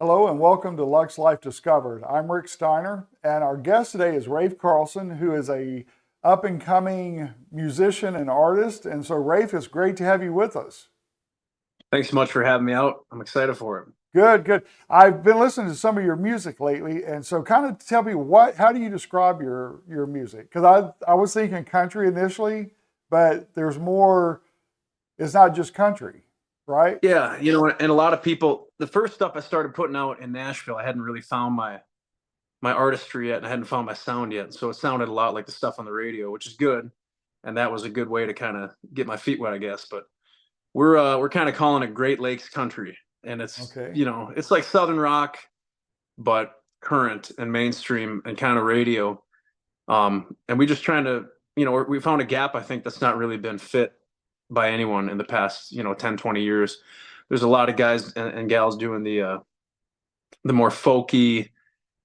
Hello and welcome to Luxe Life Discovered. I'm Rick Steiner, and our guest today is Rafe Carlson, who is a up and coming musician and artist. And so, Rafe, it's great to have you with us. Thanks so much for having me out. I'm excited for it. Good, good. I've been listening to some of your music lately, and so kind of tell me how do you describe your music? Because I was thinking country initially, but there's more. It's not just country, right? Yeah, and a lot of people, the first stuff I started putting out in Nashville, I hadn't really found my artistry yet, and I hadn't found my sound yet. So it sounded a lot like the stuff on the radio, which is good. And that was a good way to kind of get my feet wet, I guess. But we're kind of calling it Great Lakes country. And Okay. it's like Southern rock, but current and mainstream and kind of radio. And we just trying to, we found a gap, I think, that's not really been fit by anyone in the past, 10, 20 years. There's a lot of guys and gals doing the more folky,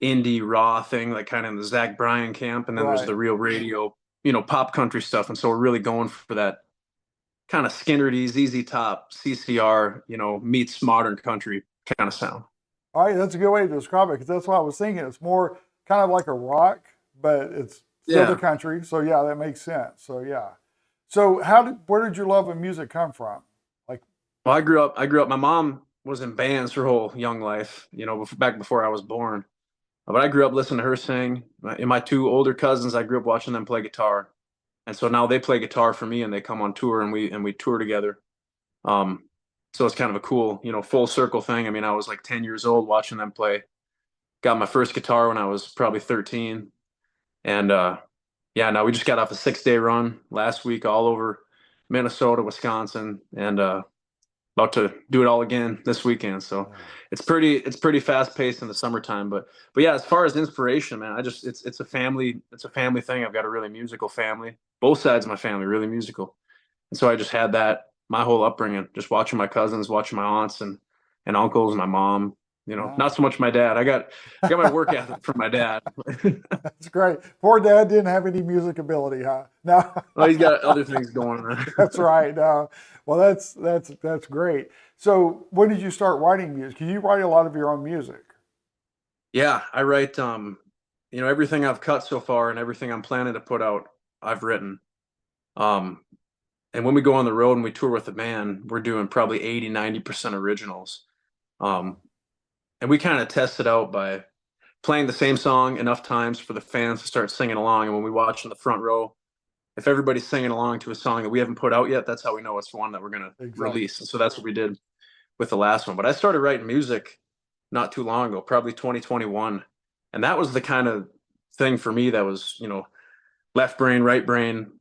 indie, raw thing, like kind of in the Zach Bryan camp. And then there's Right. the real radio, pop country stuff. And so we're really going for that kind of Skynyrd, ZZ Top, CCR, meets modern country kind of sound. All right, that's a good way to describe it because that's what I was thinking. It's more kind of like a rock, but it's still the Yeah. country. So yeah, that makes sense. So yeah. So where did your love of music come from? Like, Well, my mom was in bands her whole young life, back before I was born. But I grew up listening to her sing. And my two older cousins, I grew up watching them play guitar. And so now they play guitar for me and they come on tour and we tour together. Um, so it's kind of a cool, full circle thing. I mean, I was like 10 years old watching them play. Got my first guitar when I was probably 13. And yeah, now we just got off a 6-day run last week all over Minnesota, Wisconsin, and about to do it all again this weekend. So yeah. it's pretty fast paced in the summertime. But yeah, as far as inspiration, man, it's a family thing. I've got a really musical family. Both sides of my family really musical, and so I just had that my whole upbringing, just watching my cousins, watching my aunts and uncles, my mom. Not Nice. so much my dad. I got my work ethic from my dad. That's great. Poor dad didn't have any music ability, huh? No. Well, he's got other things going on. That's right. No. Well, that's great. So when did you start writing music? Can you write a lot of your own music? Yeah, I write everything I've cut so far and everything I'm planning to put out, I've written. Um and when we go on the road and we tour with the band, we're doing probably 80-90% originals. Um and we kind of test it out by playing the same song enough times for the fans to start singing along. And when we watch in the front row, if everybody's singing along to a song that we haven't put out yet, that's how we know it's one that we're gonna Exactly. release. And so that's what we did with the last one. But I started writing music not too long ago, probably 2021. And that was the kind of thing for me that was, left brain, right brain,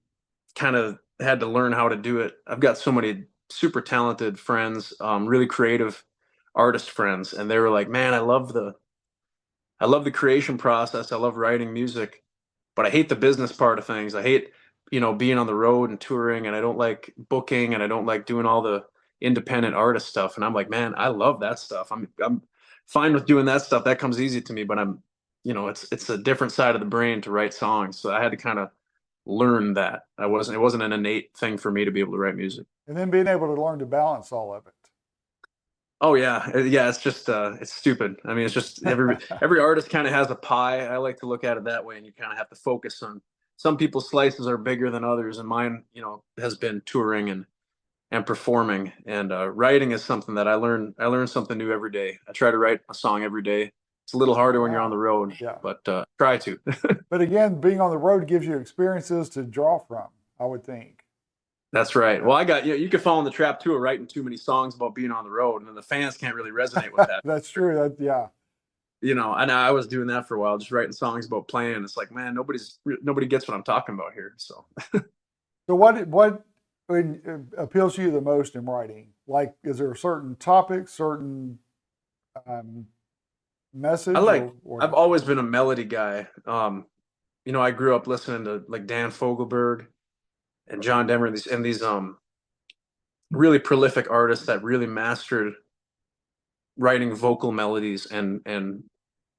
kind of had to learn how to do it. I've got so many super talented friends, really creative artist friends, and they were like, "Man, I love the creation process. I love writing music, but I hate the business part of things. I hate, being on the road and touring, and I don't like booking, and I don't like doing all the independent artist stuff." And I'm like, "Man, I love that stuff. I'm fine with doing that stuff. That comes easy to me, but it's a different side of the brain to write songs. So I had to kind of learn that. It wasn't an innate thing for me to be able to write music. And then being able to learn to balance all of Oh yeah, yeah. It's just it's stupid. I mean, it's just every it. every artist kind of has a pie. I like to look at it that way, and you kind of have to focus on some people's slices are bigger than others, and mine, has been touring and performing. And writing is something that I learn something new every day. I try to write a song every day. It's a little harder when you're on Wow. the road, Yeah. but try to. But again, being on the road gives you experiences to draw from, I would think. That's right. Yeah. Well, I got you could fall in the trap too of writing too many songs about being on the road, and then the fans can't really resonate with that. That's true. Yeah. And I was doing that for a while, just writing songs about playing. It's like, man, nobody gets what I'm talking about here. So So appeals to you the most in writing? Like, is there a certain topic, certain um, I message, like or I've always been a melody guy. I grew up listening to like Dan Fogelberg and John Denver and these really prolific artists that really mastered writing vocal melodies and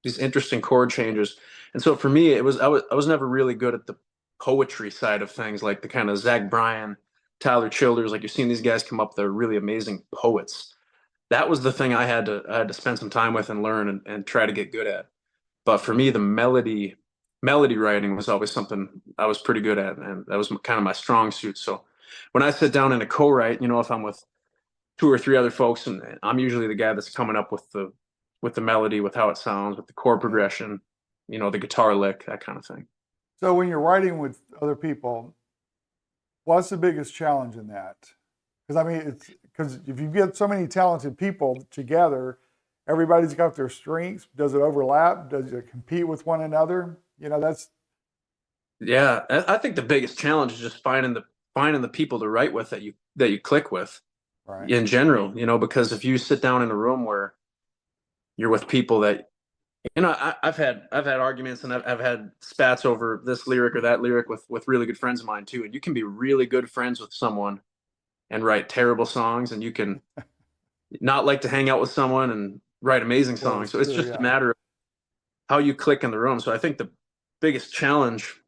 these interesting chord changes. And so for me, I was never really good at the poetry side of things, like the kind of Zach Bryan, Tyler Childers, like you've seen these guys come up, they're really amazing poets. that was the thing I had to spend some time with and learn and try to get good at. But for me, the melody writing was always something I was pretty good at, and that was kind of my strong suit. So when I sit down in a co-write, if I'm with two or three other folks, and I'm usually the guy that's coming up with the melody, with how it sounds, with the chord Yeah. progression, the guitar lick, that kind of thing. So when you're writing with other people, what's the biggest challenge in that? Because I mean, it's because if you get so many talented people together, everybody's got their strengths. Does it overlap? Does it compete with one another? That's Yeah, I think the biggest challenge is just finding the people to write with that you click with right. in general. Because if you sit down in a room where you're with people that I've had arguments, and I've had spats over this lyric or that lyric with really good friends of mine too. And you can be really good friends with someone and write terrible songs, and you can not like to hang out with someone and write amazing That songs. is So it's true. just a Yeah. matter of how you click in the room. So I think the biggest challenge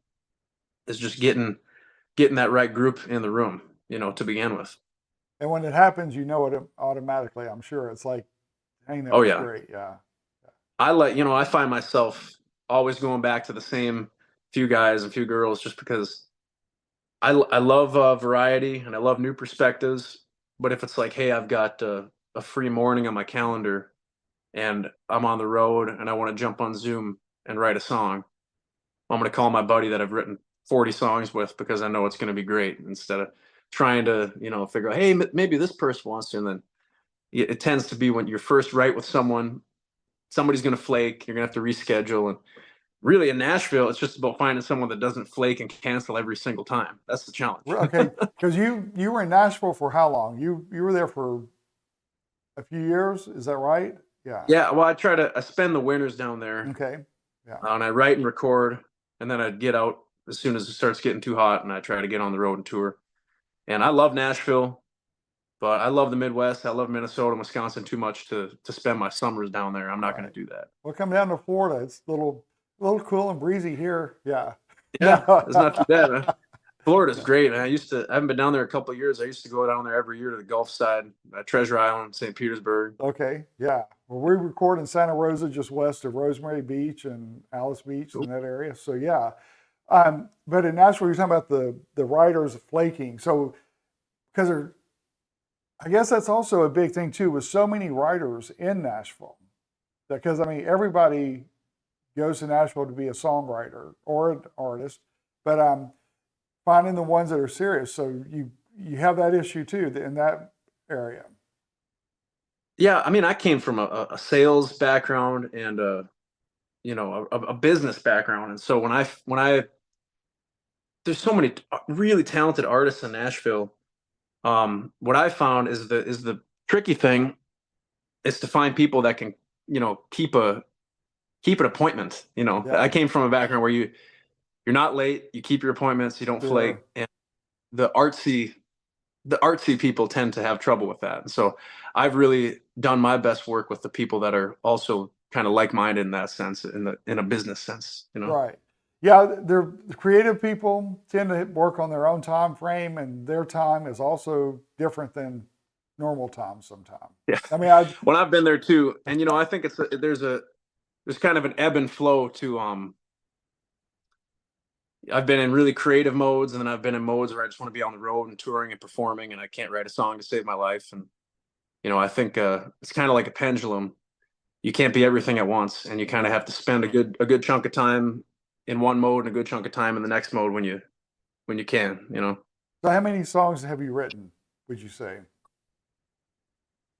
is just getting that right group in the room, to begin with. And when it happens, you know it automatically. I'm sure it's like, "Dang, that Oh was yeah. great." Yeah. I find myself always going back to the same few guys and few girls, just because I love variety and I love new perspectives. But if it's like, hey, I've got a free morning on my calendar and I'm on the road and I want to jump on Zoom and write a song, I'm going to call my buddy that I've written 40 songs with, because I know it's going to be great, instead of trying to, figure out, hey, maybe this person wants to. And then it tends to be when you're first write with someone, somebody's going to flake, you're going to have to reschedule. And really in Nashville, it's just about finding someone that doesn't flake and cancel every single time. That's the challenge. Okay, because you were in Nashville for how long? You were there for a few years. Is that right? Yeah. Yeah, well, I spend the winters down there, Okay. Yeah. and I write and record, and then I'd get out as soon as it starts getting too hot, and I try to get on the road and tour. And I love Nashville, but I love the Midwest. I love Minnesota, Wisconsin too much to spend my summers down there. I'm not going Right. to do that. Well, come down to Florida. It's a little cool and breezy here. Yeah. Yeah, it's not too No. bad. Huh? Florida's Yeah. great. I haven't been down there a couple of years. I used to go down there every year to the Gulf side, Treasure Island, St. Petersburg. Okay. Yeah. Well, we record in Santa Rosa, just west of Rosemary Beach and Alice Beach Cool. in that area. So yeah. But in Nashville, you're talking about the writers flaking. So because I guess that's also a big thing too, with so many writers in Nashville. Because I mean, everybody goes to Nashville to be a songwriter or an artist, but finding the ones that are serious. So you have that issue too in that area. Yeah, I mean, I came from a sales background and a business background, and so when I there's so many really talented artists in Nashville. What I found is the tricky thing is to find people that can keep an appointment. Yeah, I came from a background where you're not late, you keep your appointments, you don't flake, sure. and the artsy the artsy people tend to have trouble with that. And so I've really done my best work with the people that are also kind of like-minded in that sense, in a business sense. Right. Yeah, they're the creative people tend to work on their own time frame, and their time is also different than normal time sometimes. Yeah. I mean, I Well, I've been there too, and I think there's kind of an ebb and flow to I've been in really creative modes, and then I've been in modes where I just want to be on the road and touring and performing, and I can't write a song to save my life. And I think it's kind of like a pendulum. You can't be everything at once, and you kind of right. have to spend a good chunk of time in one mode and a good chunk of time in the next mode when you can. So how many songs have you written, would you say?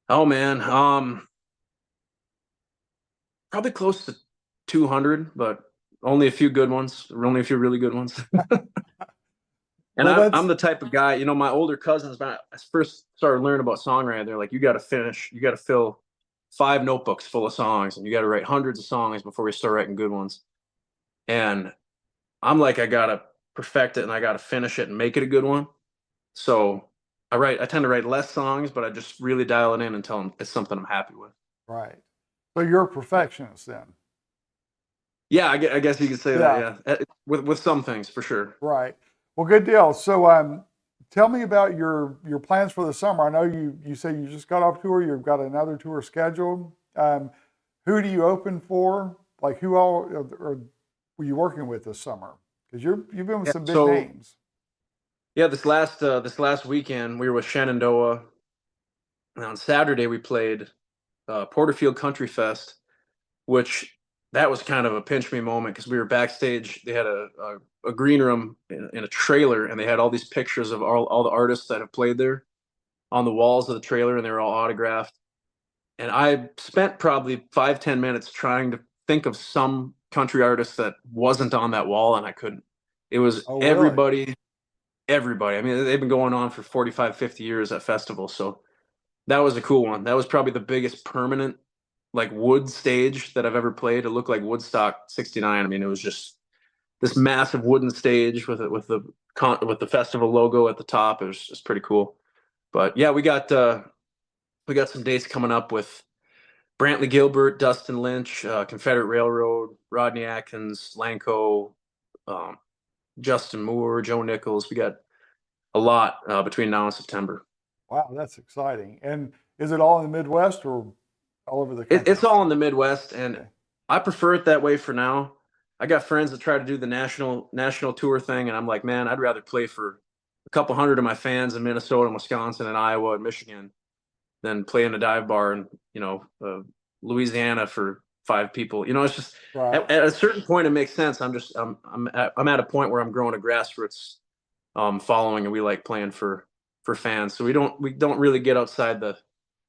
Oh man, probably close to 200, but only a few good ones. Only a few really good ones. And Well, I'm that's the type of guy, my older cousins, when I first started learning about songwriting, they're like, you got to fill 5 notebooks full of songs, and you got to write hundreds of songs before we start writing good ones. And I'm like, I got to perfect it and I got to finish it and make it a good one. So I tend to write less songs, but I just really dial it in until it's something I'm happy with. right. So you're a perfectionist then. Yeah, I guess you could say that. Yeah, Yeah, with some things for sure. right. Well, good deal. So tell me about your plans for the summer. I know you say you just got off tour. You've got another tour scheduled. Who do you open for? Like who all were you working with this summer? Because you've been with Yeah. some big So names. yeah, this last weekend we were with Shenandoah, and on Saturday we played Porterfield Country Fest, which that was kind of a pinch me moment because we were backstage. They had a green room in a trailer, and they had all these pictures of all the artists that have played there on the walls of the trailer, and they were all autographed. And I spent probably 5-10 minutes trying to think of some country artist that wasn't on that wall, and I couldn't. It was Oh, really? everybody. I mean, they've been going on for 45, 50 years at festivals. So that was a cool one. That was probably the biggest permanent like wood stage that I've ever played. It looked like Woodstock '69. I mean, it was just this massive wooden stage with it with the festival logo at the top. It was just pretty cool. But yeah, we got some dates coming up with Brantley Gilbert, Dustin Lynch, Confederate Railroad, Rodney Atkins, Lanco, um, Justin Moore, Joe Nichols. We got a lot between now and September. Wow, that's exciting. And is it all in the Midwest or all over the It's country? all in the Midwest, and Okay. I prefer it that way for now. I got friends that try to do the national tour thing, and I'm like, man, I'd rather play for a couple hundred of my fans in Minnesota, and Wisconsin, and Iowa, and Michigan than play in a dive bar in Louisiana for 5 people. It's just Right. at a certain point it makes sense. I'm at a point where I'm growing a grassroots following, and we like playing for fans. So we don't really get outside the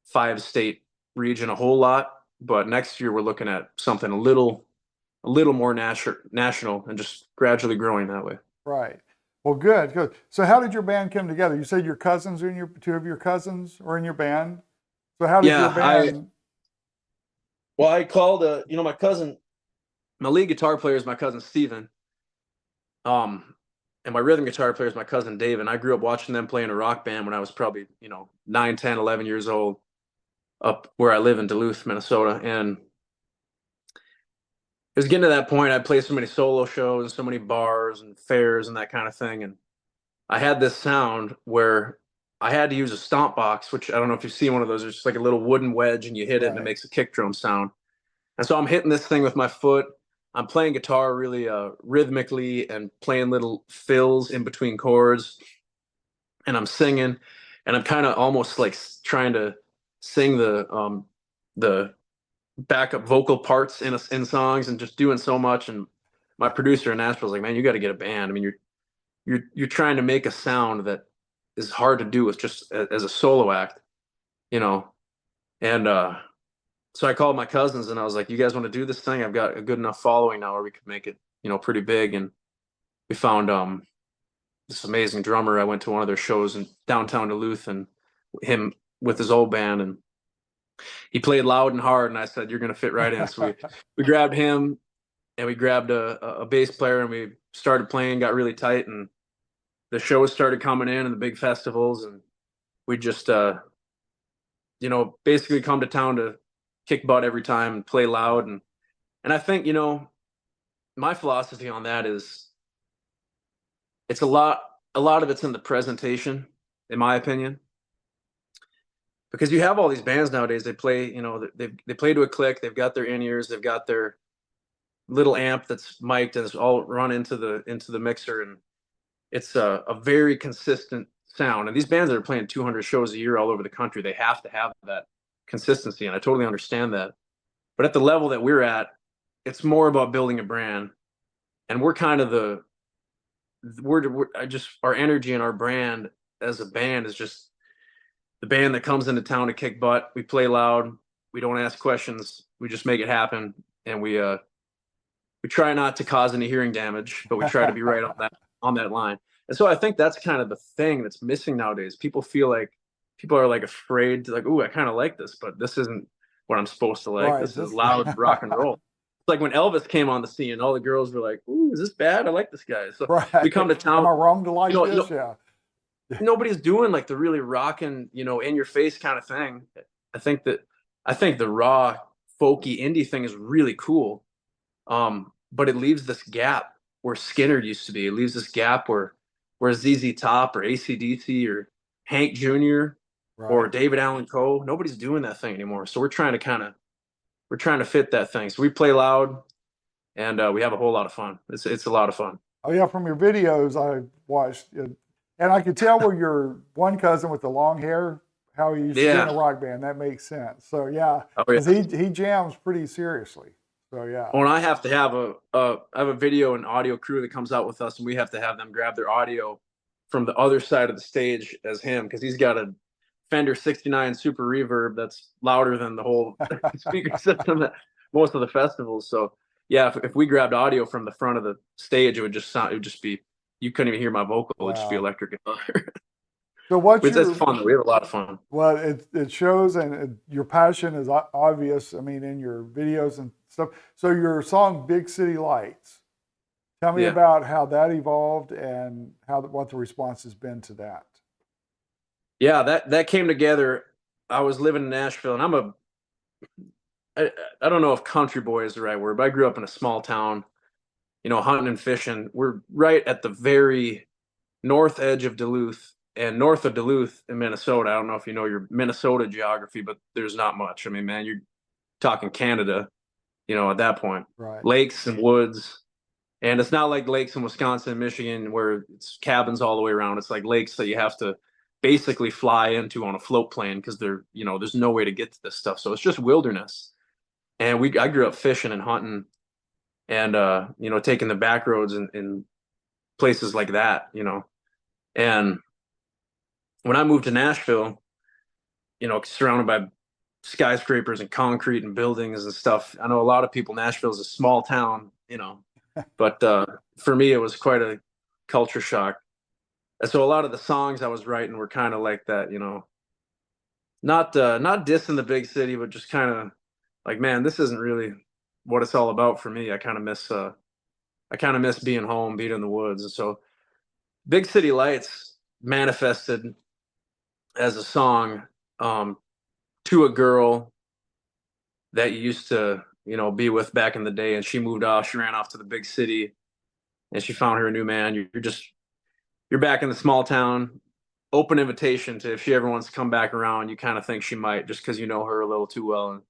5 state region a whole lot. But next year we're looking at something a little more national and just gradually growing that way. Right. Well, good, good. So how did your band come together? You said your cousins are in your two of your cousins are in your band. So how did your Yeah, band? I called my cousin, my lead guitar player is my cousin Steven. Um, and my rhythm guitar player is my cousin Dave. And I grew up watching them play in a rock band when I was probably, 9, 10, 11 years old up where I live in Duluth, Minnesota. And it was getting to that point. I played so many solo shows and so many bars and fairs and that kind of thing. And I had this sound where I had to use a stomp box, which I don't know if you've seen one of those. It's just like a little wooden wedge and you hit it and it Right. makes a kick drum sound. And so I'm hitting this thing with my foot. I'm playing guitar really rhythmically and playing little fills in between chords. And I'm singing, and I'm kind of almost like trying to sing the backup vocal parts in songs and just doing so much. And my producer in Nashville was like, "Man, you got to get a band. I mean, you're trying to make a sound that is hard to do with just as a solo act, you know." And so I called my cousins and I was like, "You guys want to do this thing? I've got a good enough following now where we could make it, pretty big." And we found this amazing drummer. I went to one of their shows in downtown Duluth, and him with his old band, and he played loud and hard. And I said, "You're going to fit right in." So we grabbed him, and we grabbed a bass player, and we started playing. Got really tight, and the shows started coming in, and the big festivals, and we just basically come to town to kick butt every time and play loud. And I think, my philosophy on that is it's a lot of it's in the presentation, in my opinion, because you have all these bands nowadays. They play, they play to a click. They've got their in-ears. They've got their little amp that's mic'd and it's all run into the mixer, and it's a very consistent sound. And these bands that are playing 200 shows a year all over the country, they have to have that consistency, and I totally understand that. But at the level that we're at, it's more about building a brand, and we're kind of we're I just our energy and our brand as a band is just the band that comes into town to kick butt. We play loud. We don't ask questions. We just make it happen, and we try not to cause any hearing damage, but we try to be right on that line. And so I think that's kind of the thing that's missing nowadays. People are like afraid to like, "Ooh, I kind of like this, but this isn't what I'm supposed to like. Right. This is This. loud rock and roll." It's like when Elvis came on the scene, all the girls were like, "Ooh, is this bad? I like this guy." So we Right. come to Am town, I wrong to like you know, this? Yeah. nobody's doing like the really rocking, in your face kind of thing. I think that I think the raw folky indie thing is really cool. But it leaves this gap where Skynyrd used to be. It leaves this gap where where ZZ Top or AC/DC or Hank Jr. or Right. David Allan Coe, nobody's doing that thing anymore. So we're trying to fit that thing. So we play loud, and we have a whole lot of fun. It's a lot of fun. Oh yeah, from your videos I watched, and I could tell where your one cousin with the long hair, how he used to be in a Yeah. rock band. That makes sense. So yeah, Oh because yeah. he jams pretty seriously. So yeah. Well, and I have to have I have a video and audio crew that comes out with us, and we have to have them grab their audio from the other side of the stage as him, because he's got a Fender 69 Super Reverb that's louder than the whole speaker system at most of the festivals. So yeah, if we grabbed audio from the front of the stage, it would just be, you couldn't even hear my vocal. It would just be Wow. electric guitar. So what's But it's your fun though. We have a lot of fun. well? It shows, and your passion is obvious. I mean, in your videos and stuff. So your song "Big City Lights." Tell me Yeah. about how that evolved and what the response has been to that. Yeah, that came together. I was living in Nashville, and I don't know if country boy is the right word, but I grew up in a small town, hunting and fishing. We're right at the very north edge of Duluth, and north of Duluth in Minnesota. I don't know if you know your Minnesota geography, but there's not much. I mean, man, you're talking Canada, at that point. Right. Lakes and woods. And it's not like lakes in Wisconsin and Michigan where it's cabins all the way around. It's like lakes that you have to basically fly into on a float plane, because there's no way to get to this stuff. So it's just wilderness. And I grew up fishing and hunting, and taking the back roads in places like that. And when I moved to Nashville, surrounded by skyscrapers and concrete and buildings and stuff. I know a lot of people, Nashville is a small town, but for me, it was quite a culture shock. And so a lot of the songs I was writing were kind of like that, not dissing the big city, but just kind of like, man, this isn't really what it's all about for me. I kind of miss being home, being in the woods. And so Big City Lights manifested as a song, to a girl that you used to, be with back in the day, and she moved off. She ran off to the big city, and she found her a new man. You're back in the small town. Open invitation to, if she ever wants to come back around, you kind of think she might, just because you know her a little too well,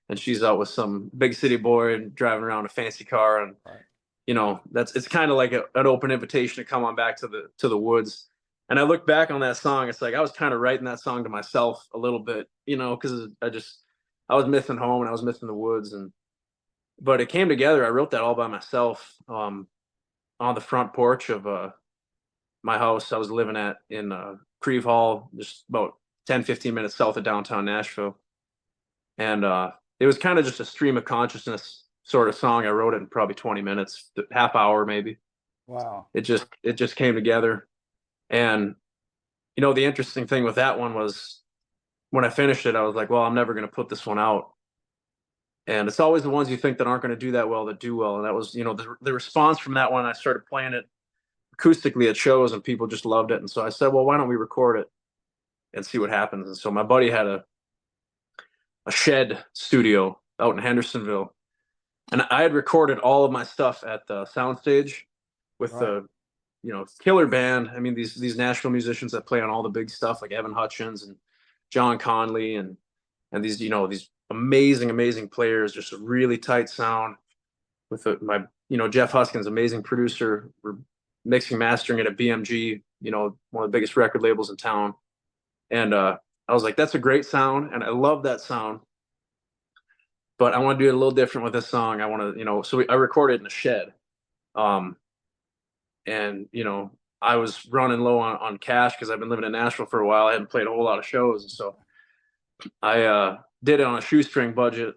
and she's out with some big city boy and driving around a fancy car, and Right. it's kind of like an open invitation to come on back to the woods. And I look back on that song, it's like I was kind of writing that song to myself a little bit, because I was missing home and I was missing the woods, but it came together. I wrote that all by myself, on the front porch of my house I was living at in Creve Hall, just about 10-15 minutes south of downtown Nashville. And it was kind of just a stream of consciousness sort of song. I wrote it in probably 20 minutes, half hour maybe. Wow. It just came together. And the interesting thing with that one was, when I finished it, I was like, well, I'm never going to put this one out. And it's always the ones you think that aren't going to do that well that do well. And that was, the response from that one. I started playing it acoustically at shows, and people just loved it. And so I said, well, why don't we record it and see what happens? And so my buddy had a shed studio out in Hendersonville, and I had recorded all of my stuff at the soundstage with Right. the killer band. I mean, these Nashville musicians that play on all the big stuff, like Evan Hutchins and John Conley, and these these amazing players, just a really tight sound with my Jeff Huskin's amazing producer. We're mixing, mastering it at BMG, one of the biggest record labels in town. And I was like, that's a great sound, and I love that sound, but I want to do it a little different with this song. I want to, so I recorded in a shed. And I was running low on cash, because I've been living in Nashville for a while. I hadn't played a whole lot of shows, and so I did it on a shoestring budget,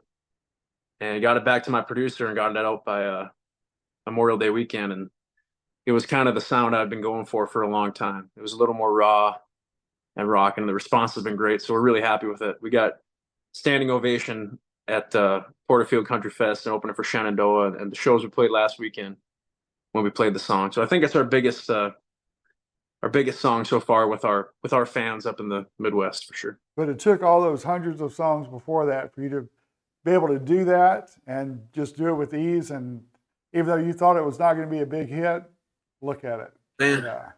and got it back to my producer, and got it out by Memorial Day weekend. And it was kind of the sound I've been going for a long time. It was a little more raw and rock, and the response has been great. So we're really happy with it. We got standing ovation at Porterfield Country Fest, and opening for Shenandoah, and the shows we played last weekend when we played the song. So I think it's our biggest song so far with our fans up in the Midwest, for sure. But it took all those hundreds of songs before that for you to be able to do that and just do it with ease. And even though you thought it was not going to be a big hit, look at it. Man, Yeah.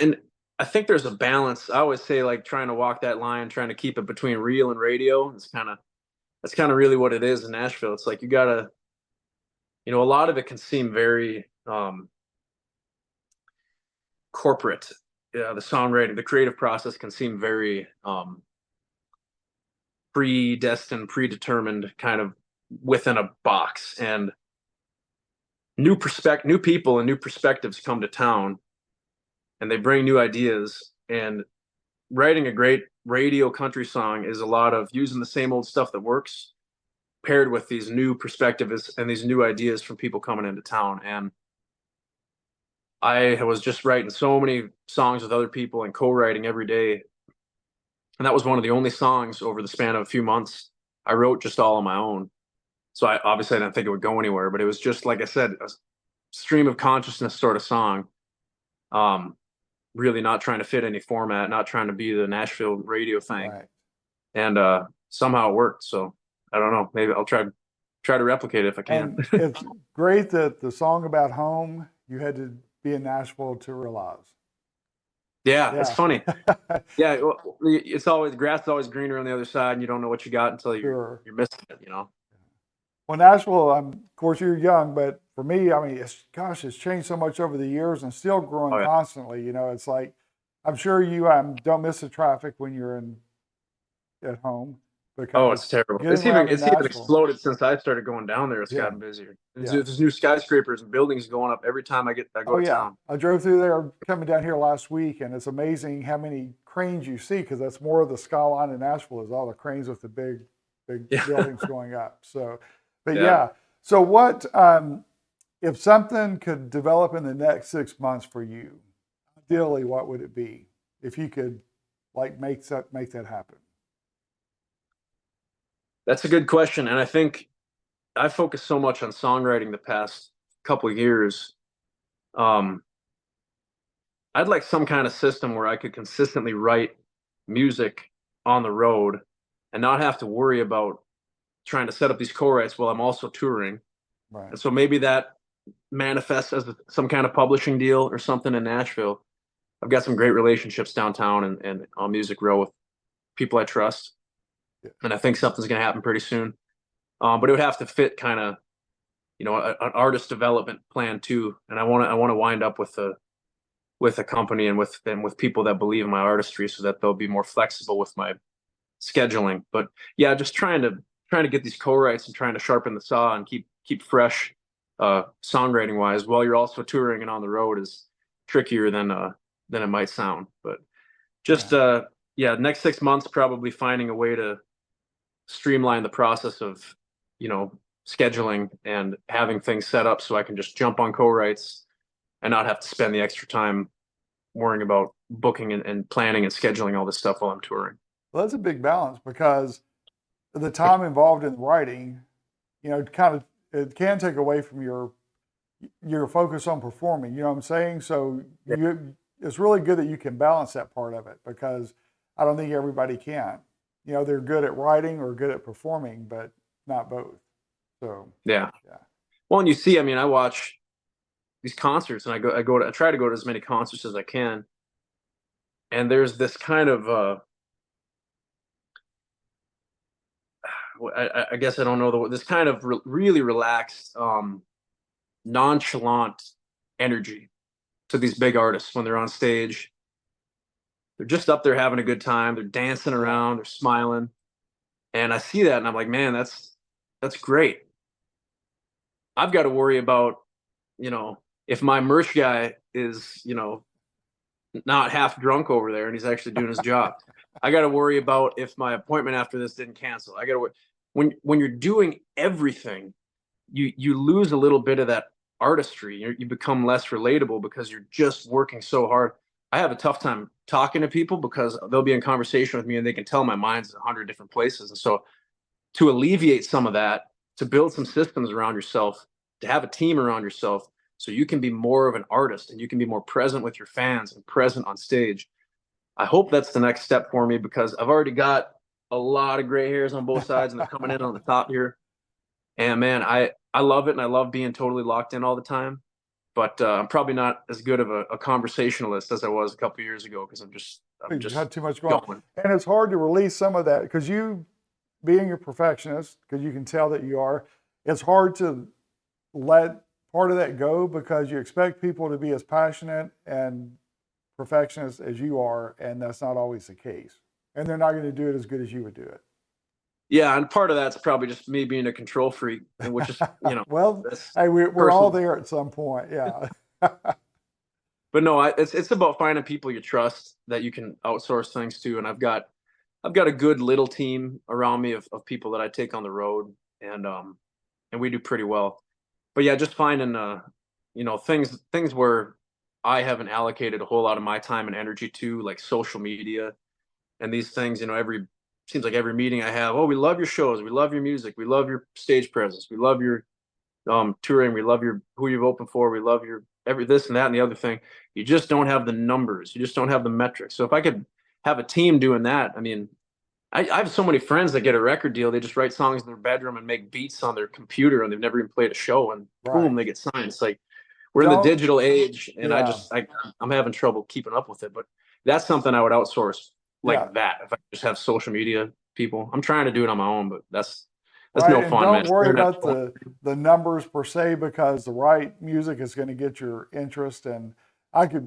and I think there's a balance. I always say like trying to walk that line, trying to keep it between real and radio. That's kind of really what it is in Nashville. It's like you gotta, a lot of it can seem very corporate. Yeah, the songwriting, the creative process can seem very predestined, predetermined, kind of within a box. And new people and new perspectives come to town, and they bring new ideas. And writing a great radio country song is a lot of using the same old stuff that works, paired with these new perspectives and these new ideas from people coming into town. And I was just writing so many songs with other people and co-writing every day. And that was one of the only songs over the span of a few months I wrote just all on my own. So I didn't think it would go anywhere, but it was just, like I said, a stream of consciousness sort of song. Really not trying to fit any format, not trying to be the Nashville radio thing. Right. And somehow it worked. So I don't know, maybe I'll try to replicate it if I can. And it's great that the song about home, you had to be in Nashville to realize. Yeah, it's Yeah. funny. Yeah, it's always, grass is always greener on the other side, and you don't know what you got until Sure. you're missing it. Well, Nashville, of course, you're young, but for me, I mean, it's changed so much over the years and still growing Oh yeah. constantly. It's like, I'm sure you don't miss the traffic when you're at home Oh, because it's terrible. getting around in It's even Nashville. exploded since I started going down there. It's Yeah, gotten busier. yeah. There's new skyscrapers and buildings going up every time I go Oh, to yeah. town. I drove through there coming down here last week, and it's amazing how many cranes you see because that's more of the skyline in Nashville is all the cranes with the big Yeah. buildings going up. So, but Yeah. yeah. So what if something could develop in the next 6 months for you? Ideally, what would it be if you could like make that happen? That's a good question, and I think I focused so much on songwriting the past couple of years. Um, I'd like some kind of system where I could consistently write music on the road and not have to worry about trying to set up these co-writes while I'm also touring. Right. And so maybe that manifests as some kind of publishing deal or something in Nashville. I've got some great relationships downtown and on Music Row with people I trust. Yeah. And I think something's going to happen pretty soon. But it would have to fit kind of, an artist development plan too. And I want to wind up with a company and with people that believe in my artistry so that they'll be more flexible with my scheduling. But yeah, just trying to get these co-writes and trying to sharpen the saw and keep fresh songwriting wise while you're also touring and on the road is trickier than it might sound. But just next 6 months probably finding a way to streamline the process of scheduling and having things set up so I can just jump on co-writes and not have to spend the extra time worrying about booking and planning and scheduling all this stuff while I'm touring. Well, that's a big balance because the time involved in writing, it can take away from your focus on performing. You know what I'm saying? So it's really good that you can balance that part of it because I don't think everybody can. They're good at writing or good at performing, but not both. So Yeah. yeah. Well, and you see, I mean, I watch these concerts and I try to go to as many concerts as I can. And there's this kind of I guess I don't know this kind of really relaxed, nonchalant energy to these big artists when they're on stage. They're just up there having a good time. They're dancing around. They're smiling, and I see that, and I'm like, man, that's great. I've got to worry about, if my merch guy is, not half drunk over there and he's actually doing his job. I got to worry about if my appointment after this didn't cancel. I got to when you're doing everything, you lose a little bit of that artistry. You become less relatable because you're just working so hard. I have a tough time talking to people because they'll be in conversation with me and they can tell my mind's in 100 different places. And so to alleviate some of that, to build some systems around yourself, to have a team around yourself so you can be more of an artist and you can be more present with your fans and present on stage. I hope that's the next step for me because I've already got a lot of gray hairs on both sides and they're coming in on the top here. And man, I love it and I love being totally locked in all the time. but I'm probably not as good of a conversationalist as I was a couple years ago because I'm You just had too much going on. going. And it's hard to release some of that because you, being a perfectionist, because you can tell that you are, it's hard to let part of that go because you expect people to be as passionate and perfectionist as you are, and that's not always the case. And they're not going to do it as good as you would do it. Yeah, and part of that's probably just me being a control freak, and which is, Well, that's hey, we're all personal. there at some point. Yeah. But no, it's about finding people you trust that you can outsource things to, and I've got a good little team around me of people that I take on the road, and we do pretty well. But yeah, just finding things where I haven't allocated a whole lot of my time and energy to, like social media and these things. Every seems like every meeting I have, oh, we love your shows, we love your music, we love your stage presence, we love your touring, we love your who you've opened for, we love your every this and that and the other thing. You just don't have the numbers, you just don't have the metrics. So if I could have a team doing that, I mean, I have so many friends that get a record deal. They just write songs in their bedroom and make beats on their computer, and they've never even played a show, and Right. boom, they get signed. It's like we're in the Don't, digital age, and yeah. I'm having trouble keeping up with it. But that's something I would outsource Yeah. like that. If I just have social media people, I'm trying to do it on my own, but that's Right. no And fun, man. don't worry about the numbers per se, because the right music is going to get your interest. And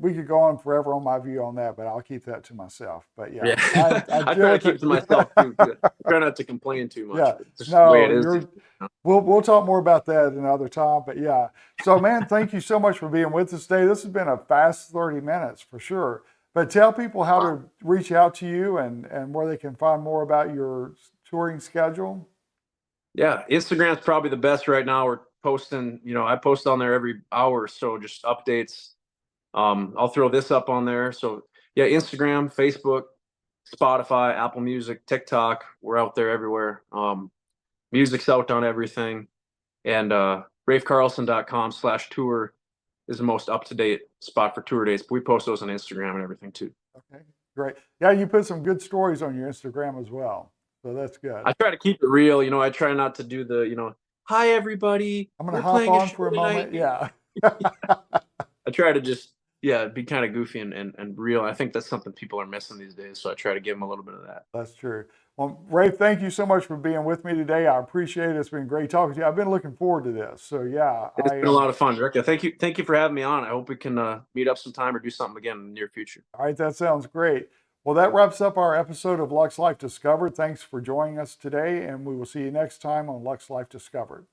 we could go on forever on my view on that, but I'll keep that to myself. But yeah, Yeah, I I deal try to with keep it. to myself too. Good. I try not to complain too much, Yeah. but it's just the way No, it is. we'll talk more about that another time. But yeah. So man, thank you so much for being with us today. This has been a fast 30 minutes for sure. But tell people how to reach out to you and where they can find more about your touring schedule. Yeah, Instagram's probably the best right now. We're posting, I post on there every hour or so, just updates. I'll throw this up on there. So yeah, Instagram, Facebook, Spotify, Apple Music, TikTok. We're out there everywhere. Music's out on everything. And rafecarlson.com/tour is the most up-to-date spot for tour dates. But we post those on Instagram and everything too. Okay, great. Yeah, you put some good stories on your Instagram as well. So that's good. I try to keep it real. I try not to do the, hi everybody, I'm going to we're hop playing a on show for a tonight. moment. Yeah. I try to just, yeah, be kind of goofy and real. I think that's something people are missing these days. So I try to give them a little bit of that. That's true. Well, Rafe, thank you so much for being with me today. I appreciate it. It's been great talking to you. I've been looking forward to this. So yeah, It's been a lot of fun, Rick. Thank you for having me on. I hope we can meet up sometime or do something again in the near future. All right, that sounds great. Well, that wraps up our episode of Luxe Life Discovered. Thanks for joining us today, and we will see you next time on Luxe Life Discovered.